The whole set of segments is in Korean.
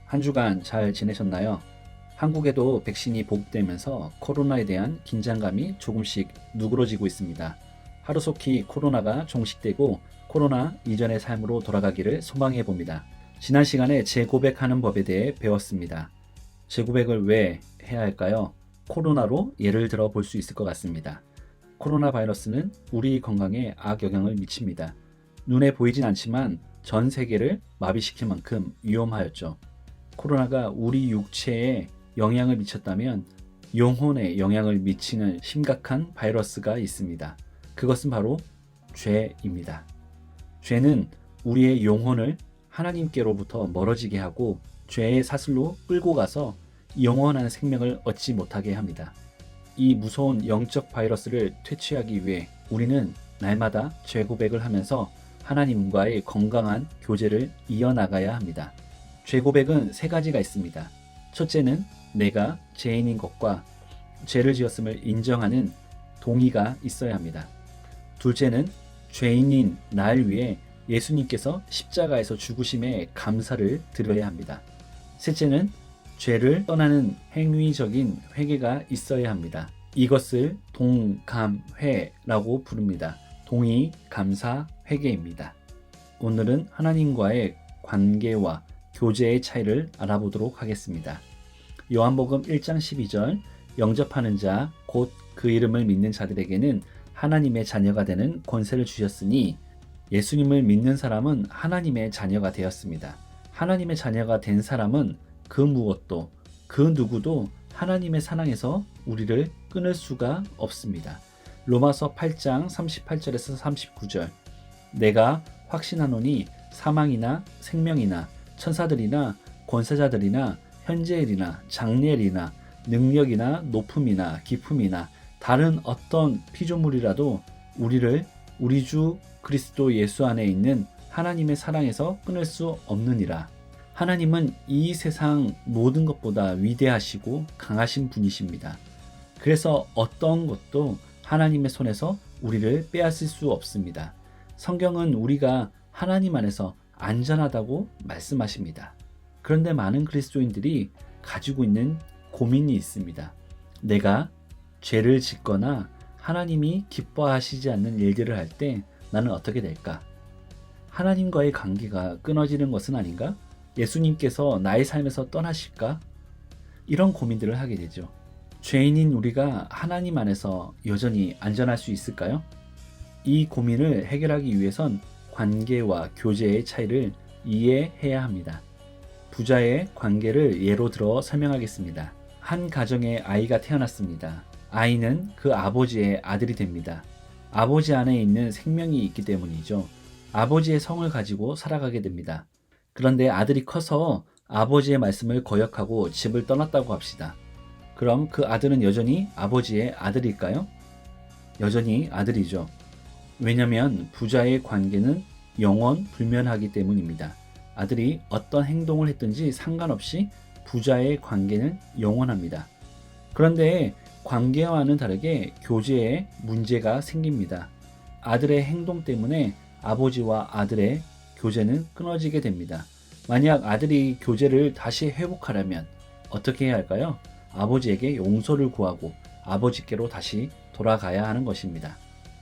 한 주간 잘 지내셨나요? 한국에도 백신이 보급되면서 코로나에 대한 긴장감이 조금씩 누그러지고 있습니다. 하루속히 코로나가 종식되고 코로나 이전의 삶으로 돌아가기를 소망해 봅니다. 지난 시간에 재고백하는 법에 대해 배웠습니다. 재고백을 왜 해야 할까요? 코로나로 예를 들어 볼 수 있을 것 같습니다. 코로나 바이러스는 우리 건강에 악영향을 미칩니다. 눈에 보이진 않지만 전 세계를 마비시킬 만큼 위험하였죠. 코로나가 우리 육체에 영향을 미쳤다면 영혼에 영향을 미치는 심각한 바이러스가 있습니다. 그것은 바로 죄입니다. 죄는 우리의 영혼을 하나님께로부터 멀어지게 하고 죄의 사슬로 끌고 가서 영원한 생명을 얻지 못하게 합니다. 이 무서운 영적 바이러스를 퇴치하기 위해 우리는 날마다 죄 고백을 하면서 하나님과의 건강한 교제를 이어나가야 합니다. 죄 고백은 세 가지가 있습니다. 첫째는 내가 죄인인 것과 죄를 지었음을 인정하는 동의가 있어야 합니다. 둘째는 죄인인 날 위해 예수님께서 십자가에서 죽으심에 감사를 드려야 합니다. 셋째는 죄를 떠나는 행위적인 회개가 있어야 합니다. 이것을 동감회라고 부릅니다. 동의, 감사, 회개입니다. 오늘은 하나님과의 관계와 교제의 차이를 알아보도록 하겠습니다. 요한복음 1장 12절 영접하는 자, 곧 그 이름을 믿는 자들에게는 하나님의 자녀가 되는 권세를 주셨으니 예수님을 믿는 사람은 하나님의 자녀가 되었습니다. 하나님의 자녀가 된 사람은 그 무엇도 그 누구도 하나님의 사랑에서 우리를 끊을 수가 없습니다. 로마서 8장 38절에서 39절 내가 확신하노니 사망이나 생명이나 천사들이나 권세자들이나 현재일이나 장래일이나 능력이나 높음이나 깊음이나 다른 어떤 피조물이라도 우리를 우리 주 그리스도 예수 안에 있는 하나님의 사랑에서 끊을 수 없느니라. 하나님은 이 세상 모든 것보다 위대하시고 강하신 분이십니다. 그래서 어떤 것도 하나님의 손에서 우리를 빼앗을 수 없습니다. 성경은 우리가 하나님 안에서 안전하다고 말씀하십니다. 그런데 많은 그리스도인들이 가지고 있는 고민이 있습니다. 내가 죄를 짓거나 하나님이 기뻐하시지 않는 일들을 할 때 나는 어떻게 될까? 하나님과의 관계가 끊어지는 것은 아닌가? 예수님께서 나의 삶에서 떠나실까? 이런 고민들을 하게 되죠. 죄인인 우리가 하나님 안에서 여전히 안전할 수 있을까요? 이 고민을 해결하기 위해선 관계와 교제의 차이를 이해해야 합니다. 부자의 관계를 예로 들어 설명하겠습니다. 한 가정에 아이가 태어났습니다. 아이는 그 아버지의 아들이 됩니다. 아버지 안에 있는 생명이 있기 때문이죠. 아버지의 성을 가지고 살아가게 됩니다. 그런데 아들이 커서 아버지의 말씀을 거역하고 집을 떠났다고 합시다. 그럼 그 아들은 여전히 아버지의 아들일까요? 여전히 아들이죠. 왜냐하면 부자의 관계는 영원 불면하기 때문입니다. 아들이 어떤 행동을 했든지 상관없이 부자의 관계는 영원합니다. 그런데 관계와는 다르게 교제에 문제가 생깁니다. 아들의 행동 때문에 아버지와 아들의 교제는 끊어지게 됩니다. 만약 아들이 교제를 다시 회복하려면 어떻게 해야 할까요? 아버지에게 용서를 구하고 아버지께로 다시 돌아가야 하는 것입니다.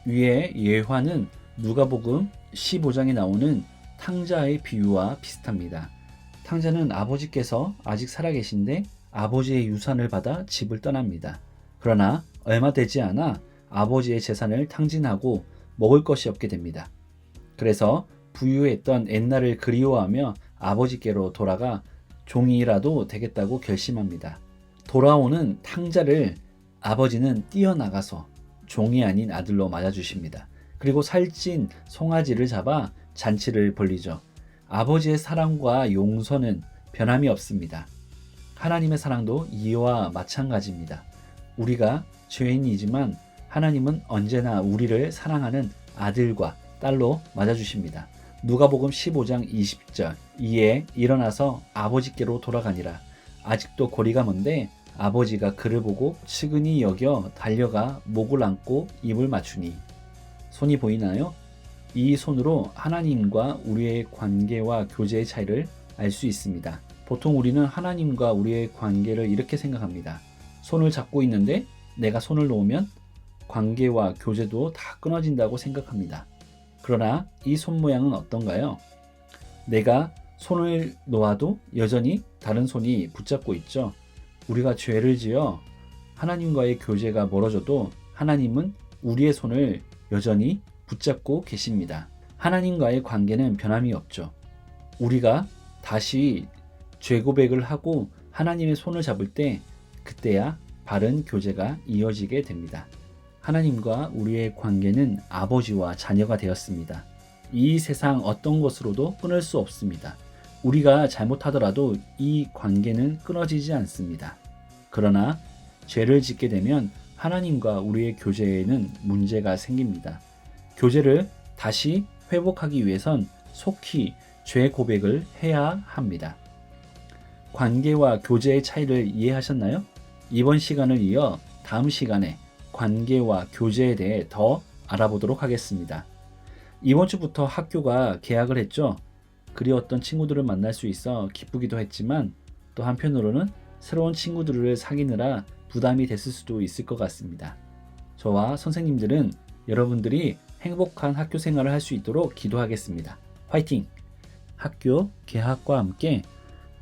위의 예화는 누가복음 15장에 나오는 탕자의 비유와 비슷합니다. 탕자는 아버지께서 아직 살아계신데 아버지의 유산을 받아 집을 떠납니다. 그러나 얼마 되지 않아 아버지의 재산을 탕진하고 먹을 것이 없게 됩니다. 그래서 부유했던 옛날을 그리워하며 아버지께로 돌아가 종이라도 되겠다고 결심합니다. 돌아오는 탕자를 아버지는 뛰어나가서 종이 아닌 아들로 맞아주십니다. 그리고 살찐 송아지를 잡아 잔치를 벌리죠. 아버지의 사랑과 용서는 변함이 없습니다. 하나님의 사랑도 이와 마찬가지입니다. 우리가 죄인이지만 하나님은 언제나 우리를 사랑하는 아들과 딸로 맞아주십니다. 누가복음 15장 20절 이에 일어나서 아버지께로 돌아가니라. 아직도 거리가 먼데 아버지가 그를 보고 측은히 여겨 달려가 목을 안고 입을 맞추니. 손이 보이나요? 이 손으로 하나님과 우리의 관계와 교제의 차이를 알 수 있습니다. 보통 우리는 하나님과 우리의 관계를 이렇게 생각합니다. 손을 잡고 있는데 내가 손을 놓으면 관계와 교제도 다 끊어진다고 생각합니다. 그러나 이 손 모양은 어떤가요? 내가 손을 놓아도 여전히 다른 손이 붙잡고 있죠. 우리가 죄를 지어 하나님과의 교제가 멀어져도 하나님은 우리의 손을 여전히 붙잡고 계십니다. 하나님과의 관계는 변함이 없죠. 우리가 다시 죄 고백을 하고 하나님의 손을 잡을 때 그때야 바른 교제가 이어지게 됩니다. 하나님과 우리의 관계는 아버지와 자녀가 되었습니다. 이 세상 어떤 것으로도 끊을 수 없습니다. 우리가 잘못하더라도 이 관계는 끊어지지 않습니다. 그러나 죄를 짓게 되면 하나님과 우리의 교제에는 문제가 생깁니다. 교제를 다시 회복하기 위해선 속히 죄 고백을 해야 합니다. 관계와 교제의 차이를 이해하셨나요? 이번 시간을 이어 다음 시간에 관계와 교제에 대해 더 알아보도록 하겠습니다. 이번 주부터 학교가 개학을 했죠. 그리웠던 친구들을 만날 수 있어 기쁘기도 했지만 또 한편으로는 새로운 친구들을 사귀느라 부담이 됐을 수도 있을 것 같습니다. 저와 선생님들은 여러분들이 행복한 학교 생활을 할 수 있도록 기도하겠습니다. 화이팅! 학교 개학과 함께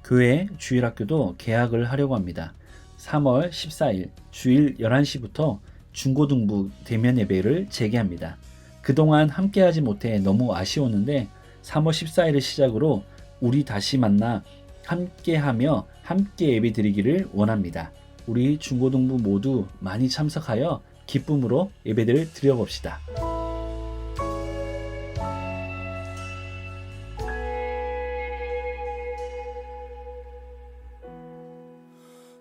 교회 주일학교도 개학을 하려고 합니다. 3월 14일 주일 11시부터 중고등부 대면 예배를 재개합니다. 그동안 함께하지 못해 너무 아쉬웠는데 3월 14일을 시작으로 우리 다시 만나 함께하며 함께 예배드리기를 원합니다. 우리 중고등부 모두 많이 참석하여 기쁨으로 예배를 드려봅시다.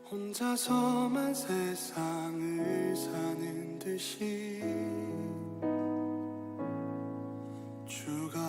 혼자서만 세상을 사는 듯이 주가